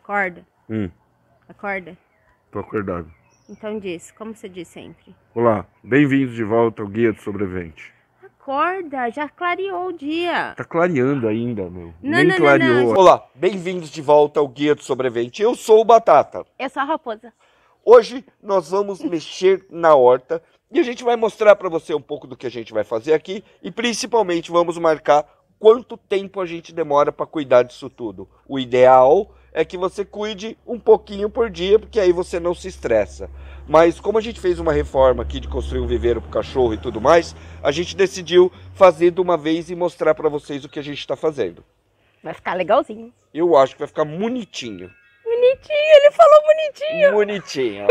Acorda? Acorda? Tô acordado. Então diz, como você diz sempre. Olá, bem-vindos de volta ao Guia do Sobrevivente. Acorda, já clareou o dia. Tá clareando ainda, meu. Não, Nem não, clareou. não. Olá, bem-vindos de volta ao Guia do Sobrevivente. Eu sou o Batata. Eu sou a Raposa. Hoje nós vamos mexer na horta e a gente vai mostrar para você um pouco do que a gente vai fazer aqui e principalmente vamos marcar quanto tempo a gente demora para cuidar disso tudo. O ideal é que você cuide um pouquinho por dia, porque aí você não se estressa. Mas como a gente fez uma reforma aqui de construir um viveiro para o cachorro e tudo mais, a gente decidiu fazer de uma vez e mostrar para vocês o que a gente está fazendo. Vai ficar legalzinho. Eu acho que vai ficar bonitinho. Bonitinho, ele falou bonitinho. Bonitinho.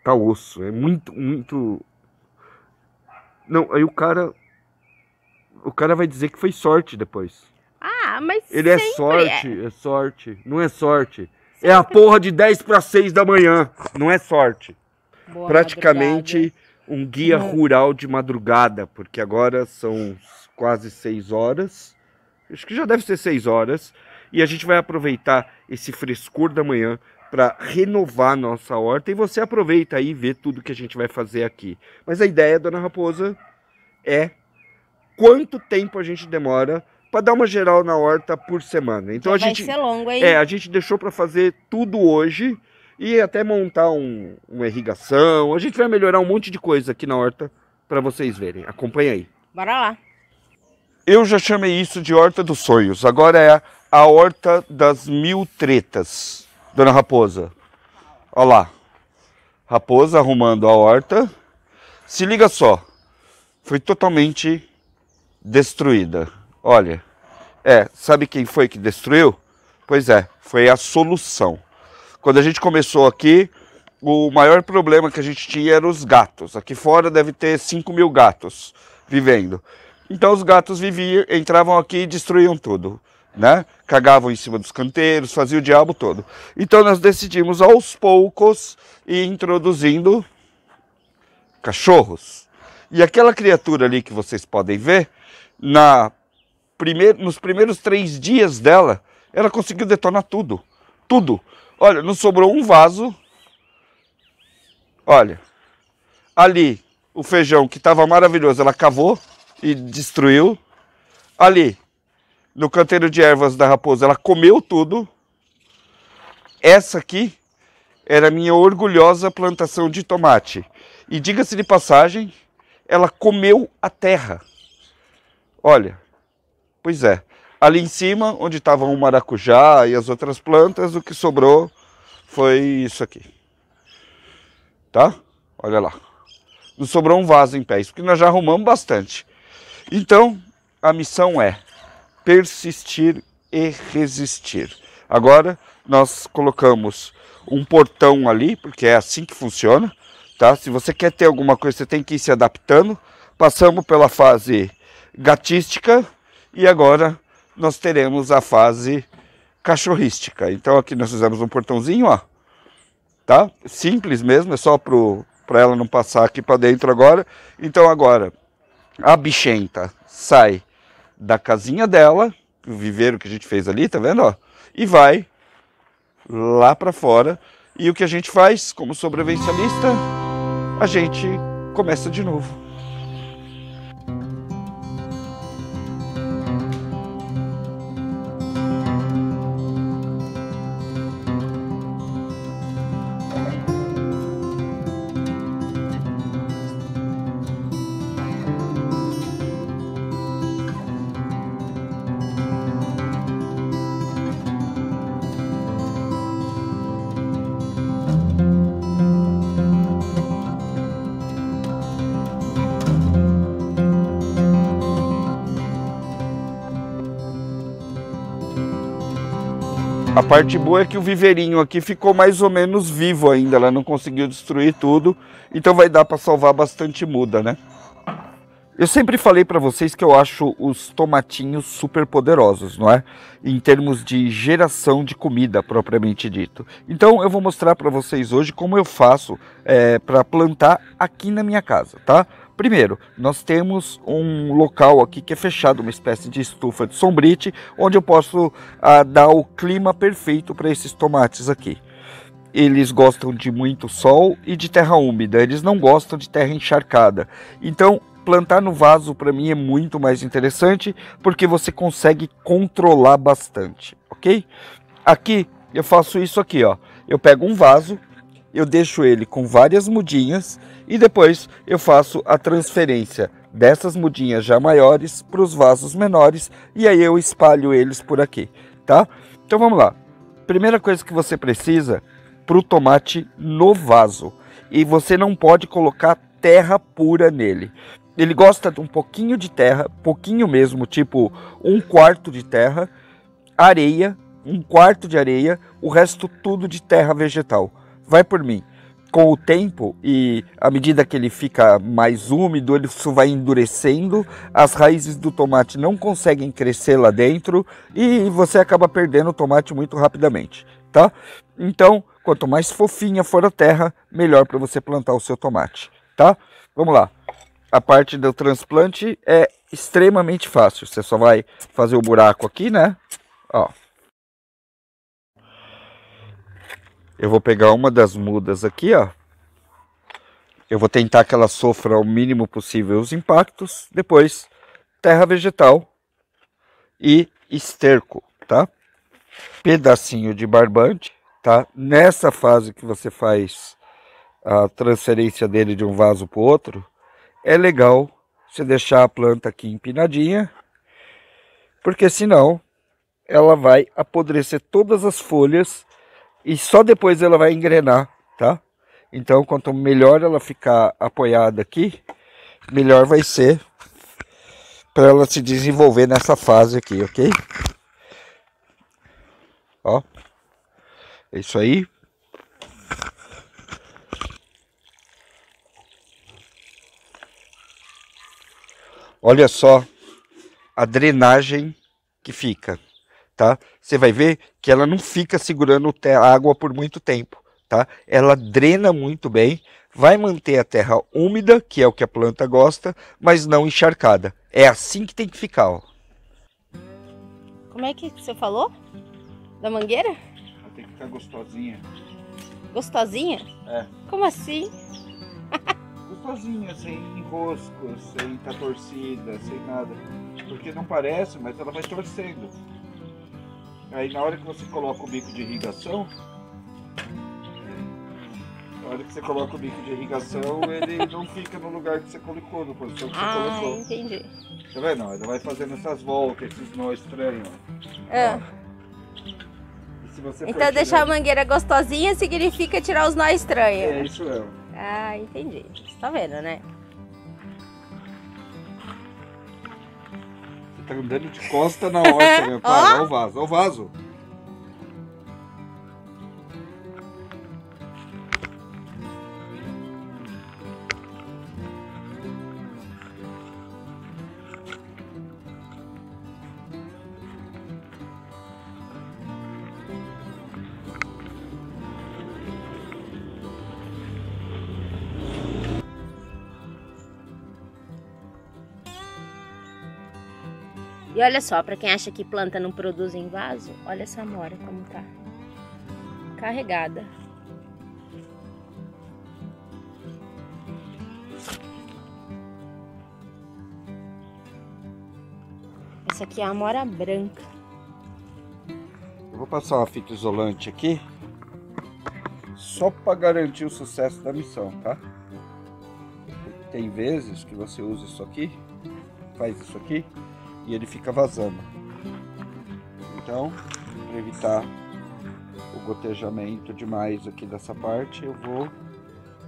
Tá osso, é muito... Não, aí o cara vai dizer que foi sorte depois. Ah, mas Ele é sorte, não é sorte. Sempre. É a porra de 10 para 6 da manhã, não é sorte. Boa praticamente madrugada. Um guia rural de madrugada, porque agora são quase 6 horas. Acho que já deve ser 6 horas. E a gente vai aproveitar esse frescor da manhã para renovar nossa horta. E você aproveita aí e vê tudo que a gente vai fazer aqui. Mas a ideia, dona Raposa, é quanto tempo a gente demora para dar uma geral na horta por semana. Então vai ser longo, hein? A gente deixou para fazer tudo hoje e até montar uma irrigação. A gente vai melhorar um monte de coisa aqui na horta para vocês verem. Acompanha aí. Bora lá. Eu já chamei isso de horta dos sonhos. Agora é a horta das 1000 tretas. Dona Raposa, olha lá. Raposa arrumando a horta. Se liga só. Foi totalmente destruída. Olha. Sabe quem foi que destruiu? Pois é, foi a solução. Quando a gente começou aqui, o maior problema que a gente tinha eram os gatos. Aqui fora deve ter 5.000 gatos vivendo. Então os gatos entravam aqui e destruíam tudo, né? Cagavam em cima dos canteiros, faziam o diabo todo. Então nós decidimos aos poucos ir introduzindo cachorros. E aquela criatura ali que vocês podem ver, nos primeiros 3 dias dela, ela conseguiu detonar tudo. Tudo. Olha, não sobrou um vaso. Olha, ali o feijão que estava maravilhoso, ela cavou e destruiu. Ali, no canteiro de ervas da Raposa, ela comeu tudo. Essa aqui era a minha orgulhosa plantação de tomate. E diga-se de passagem, ela comeu a terra. Olha, pois é. Ali em cima, onde estavam o maracujá e as outras plantas, o que sobrou foi isso aqui. Tá? Olha lá. Não sobrou um vaso em pé, isso porque nós já arrumamos bastante. Então, a missão é persistir e resistir. Agora, nós colocamos um portão ali, porque é assim que funciona. Tá? Se você quer ter alguma coisa, você tem que ir se adaptando. Passamos pela fase gatística e agora nós teremos a fase cachorrística. Então aqui nós fizemos um portãozinho, ó, tá? Simples mesmo, é só para ela não passar aqui para dentro agora. Então agora a bichenta sai da casinha dela, o viveiro que a gente fez ali, tá vendo, ó? E vai lá para fora. E o que a gente faz como sobrevivencialista? A gente começa de novo. A parte boa é que o viveirinho aqui ficou mais ou menos vivo ainda, ela não conseguiu destruir tudo, então vai dar para salvar bastante muda, né? Eu sempre falei para vocês que eu acho os tomatinhos super poderosos, não é? Em termos de geração de comida, propriamente dito. Então eu vou mostrar para vocês hoje como eu faço para plantar aqui na minha casa, tá? Primeiro, nós temos um local aqui que é fechado, uma espécie de estufa de sombrite, onde eu posso dar o clima perfeito para esses tomates aqui. Eles gostam de muito sol e de terra úmida, eles não gostam de terra encharcada. Então, plantar no vaso para mim é muito mais interessante, porque você consegue controlar bastante, ok? Aqui, eu faço isso aqui, ó. Eu pego um vaso, eu deixo ele com várias mudinhas e depois eu faço a transferência dessas mudinhas já maiores para os vasos menores e aí eu espalho eles por aqui, tá? Então vamos lá. Primeira coisa que você precisa para o tomate no vaso, e você não pode colocar terra pura nele. Ele gosta de um pouquinho de terra, pouquinho mesmo, tipo 1/4 de terra, areia, 1/4 de areia, o resto tudo de terra vegetal. Vai por mim. Com o tempo e à medida que ele fica mais úmido, isso vai endurecendo, as raízes do tomate não conseguem crescer lá dentro e você acaba perdendo o tomate muito rapidamente, tá? Então, quanto mais fofinha for a terra, melhor para você plantar o seu tomate, tá? Vamos lá. A parte do transplante é extremamente fácil. Você só vai fazer o buraco aqui, né? Ó. Eu vou pegar uma das mudas aqui, ó. Eu vou tentar que ela sofra o mínimo possível os impactos. Depois, terra vegetal e esterco, tá? Pedacinho de barbante, tá? Nessa fase que você faz a transferência dele de um vaso para o outro, é legal você deixar a planta aqui empinadinha, porque senão ela vai apodrecer todas as folhas e só depois ela vai engrenar, tá? Então, quanto melhor ela ficar apoiada aqui, melhor vai ser para ela se desenvolver nessa fase aqui, ok? Ó, é isso aí. Olha só a drenagem que fica, tá? Você vai ver que ela não fica segurando a água por muito tempo, tá? Ela drena muito bem, vai manter a terra úmida, que é o que a planta gosta, mas não encharcada. É assim que tem que ficar, ó. Como é que você falou? Da mangueira? Ela tem que ficar gostosinha. Gostosinha? É. Como assim? Gostosinha, sem enrosco, sem estar torcida, sem nada. Porque não parece, mas ela vai torcendo. Aí na hora que você coloca o bico de irrigação, ele não fica no lugar que você colocou, na posição que você colocou. Entendi. Tá vendo? Ele vai fazendo essas voltas, esses nó estranhos. É. E se você Então deixar a mangueira gostosinha significa tirar os nós estranhos. É isso mesmo. Ah, entendi. Você tá vendo, né? Você tá andando de costa na horta, meu pai. Olha o vaso, olha o vaso. E olha só, pra quem acha que planta não produz em vaso, olha essa amora como tá. Carregada. Essa aqui é a amora branca. Eu vou passar uma fita isolante aqui, só para garantir o sucesso da missão, tá? Tem vezes que você usa isso aqui, faz isso aqui, e ele fica vazando. Então, para evitar o gotejamento demais aqui dessa parte, eu vou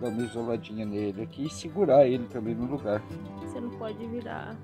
dar uma isoladinha nele aqui e segurar ele também no lugar. Você não pode virar.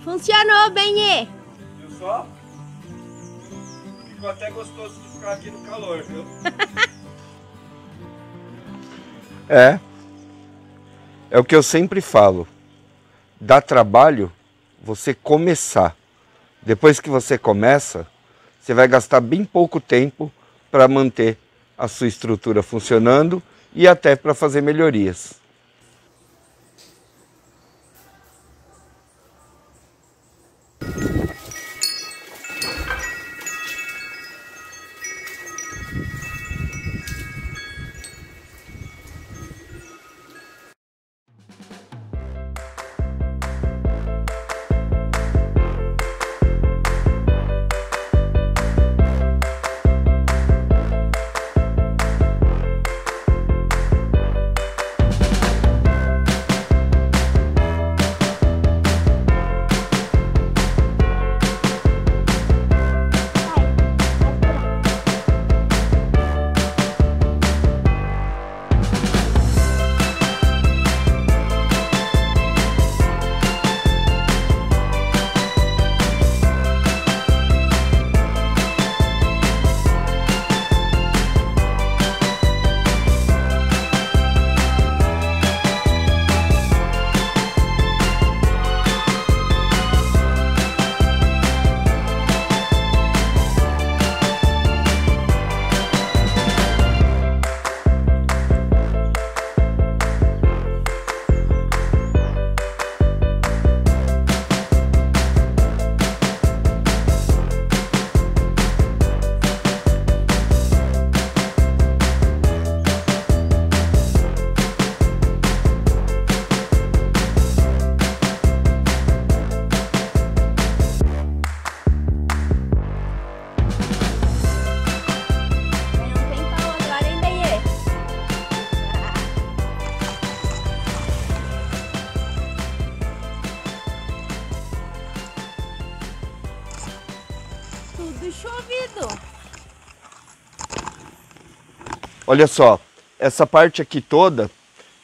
Funcionou, Benê. Viu só? Ficou até gostoso de ficar aqui no calor, viu? É o que eu sempre falo. Dá trabalho você começar. Depois que você começa, você vai gastar bem pouco tempo para manter a sua estrutura funcionando e até para fazer melhorias. Tudo chovido. Olha só, essa parte aqui toda,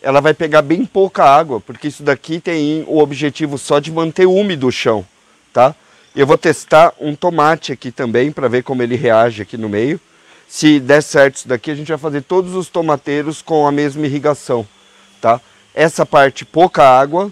ela vai pegar bem pouca água, porque isso daqui tem o objetivo só de manter úmido o chão, tá? Eu vou testar um tomate aqui também, para ver como ele reage aqui no meio. Se der certo isso daqui, a gente vai fazer todos os tomateiros com a mesma irrigação, tá? Essa parte, pouca água,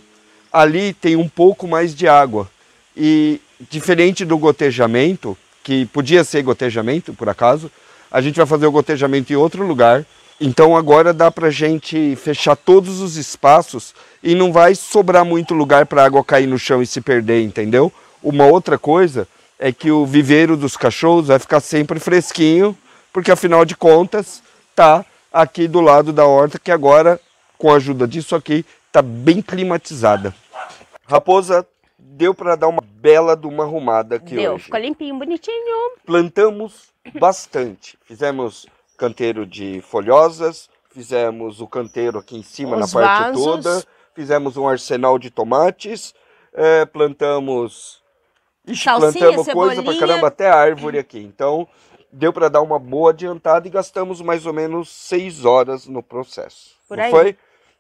ali tem um pouco mais de água. E diferente do gotejamento, que podia ser gotejamento, por acaso, a gente vai fazer o gotejamento em outro lugar. Então agora dá pra gente fechar todos os espaços e não vai sobrar muito lugar para a água cair no chão e se perder, entendeu? Uma outra coisa é que o viveiro dos cachorros vai ficar sempre fresquinho, porque afinal de contas tá aqui do lado da horta, que agora, com a ajuda disso aqui, tá bem climatizada. Raposa, deu para dar uma bela de uma arrumada aqui Deu, hoje. ficou limpinho, bonitinho. Plantamos bastante. Fizemos canteiro de folhosas, fizemos o canteiro aqui em cima, Os na parte vasos. toda, fizemos um arsenal de tomates, plantamos... Ixi, Salsinha, plantamos coisa pra cebolinha. caramba, até árvore aqui. Então, deu para dar uma boa adiantada e gastamos mais ou menos 6 horas no processo. Por Não aí. foi?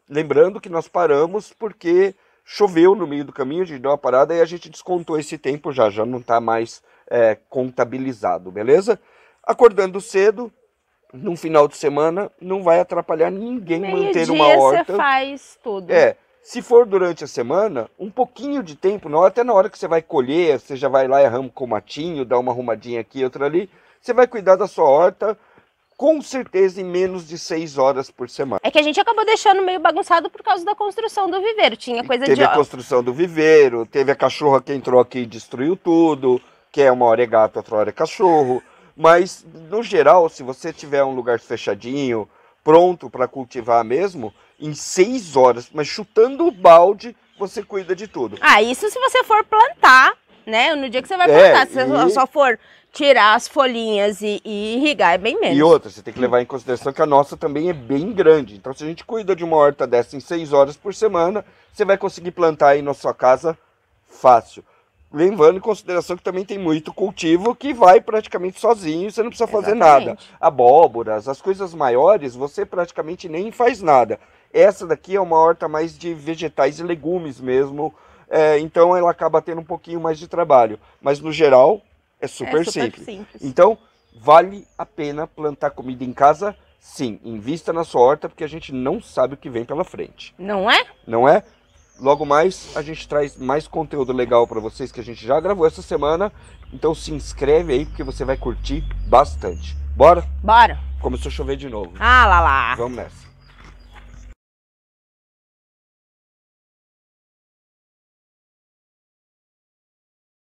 Lembrando que nós paramos porque choveu no meio do caminho, a gente deu uma parada e a gente descontou esse tempo já não está mais contabilizado, beleza? Acordando cedo, num final de semana, não vai atrapalhar ninguém manter uma Meio-dia horta. você faz tudo. Se for durante a semana, um pouquinho de tempo, não, até na hora que você vai colher, você já vai lá e arruma com o matinho, dá uma arrumadinha aqui, outra ali, você vai cuidar da sua horta, com certeza em menos de 6 horas por semana. É que a gente acabou deixando meio bagunçado por causa da construção do viveiro. Tinha coisa Teve de... a construção do viveiro, teve a cachorra que entrou aqui e destruiu tudo, que é uma hora é gato, outra hora é cachorro. Mas, no geral, se você tiver um lugar fechadinho, pronto para cultivar mesmo, em 6 horas, mas chutando o balde, você cuida de tudo. Ah, isso se você for plantar, né? No dia que você vai plantar. Se você só for tirar as folhinhas e irrigar, é bem menos. E outra, você tem que levar em consideração que a nossa também é bem grande. Então, se a gente cuida de uma horta dessa em 6 horas por semana, você vai conseguir plantar aí na sua casa fácil. Levando em consideração que também tem muito cultivo que vai praticamente sozinho, você não precisa fazer nada. Abóboras, as coisas maiores, você praticamente nem faz nada. Essa daqui é uma horta mais de vegetais e legumes mesmo, então ela acaba tendo um pouquinho mais de trabalho. Mas no geral, é super simples. Então, vale a pena plantar comida em casa? Sim, invista na sua horta, porque a gente não sabe o que vem pela frente. Não é? Não é? Logo mais, a gente traz mais conteúdo legal para vocês que a gente já gravou essa semana. Então se inscreve aí, porque você vai curtir bastante. Bora? Bora. Começou a chover de novo. Ah, lá. Vamos nessa.